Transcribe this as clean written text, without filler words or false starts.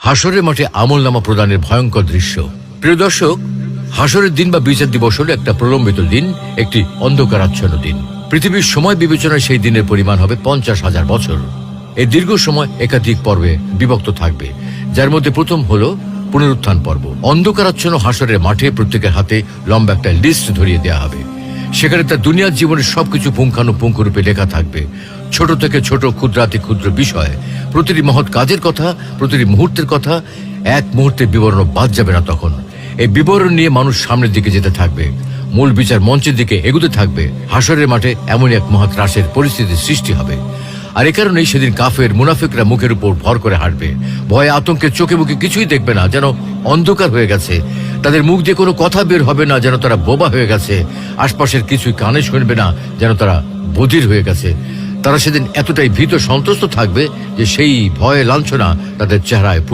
হাসরের মাঠে আমলনামা প্রদানের ভয়ঙ্কর দৃশ্য। প্রিয় দর্শক, হাসরের দিন বা বিচার দিবস হল একটা প্রলম্বিত দিন, একটি অন্ধকারাচ্ছন্ন দিন। পৃথিবীর সময় বিবেচনায় সেই দিনের পরিমাণ হবে 50,000 বছর। এই দীর্ঘ সময় একাধিক পর্বে বিভক্ত থাকবে, যার মধ্যে প্রথম হলো পুনরুত্থান পর্ব। অন্ধকারাচ্ছন্ন হাসরের মাঠে প্রত্যেকের হাতে লম্বা একটা লিস্ট ধরিয়ে দেওয়া হবে। সেখানে তার দুনিয়ার জীবনের সবকিছু পুঙ্খানুপুঙ্খ রূপে লেখা থাকবে, ছোট থেকে ছোট, ক্ষুদ্রাতি ক্ষুদ্র বিষয়, প্রতিটি মহৎ কাজের কথা, প্রতিটি মুহূর্তের কথা। এক মুহূর্তের বিবরণ বাদ যাবে না। তখন এই বিবরণ নিয়ে মানুষ সামনের দিকে যেতে থাকবে, মূল বিচার মঞ্চের দিকে এগুতে থাকবে। হাসরের মাঠে এমনই এক মহা ত্রাসের পরিস্থিতির সৃষ্টি হবে। আর এ কারণেই সেদিন কাফের মুনাফিকরা মুখের উপর ভর করে হাঁটবে, ভয়ে আতঙ্কে চোখে মুখে কিছুই দেখবে না, যেন অন্ধকার হয়ে গেছে। তাদের মুখ দিয়ে কোনো কথা বের হবে না, যেন তারা বোবা হয়ে গেছে। আশপাশের কিছুই কানে শুনবে না, যেন তারা বধির হয়ে গেছে। তারা সেদিন এতটাই ভীত সন্ত্রস্ত থাকবে যে সেই ভয়ে লাঞ্ছনা তাদের চেহারায় ফুটে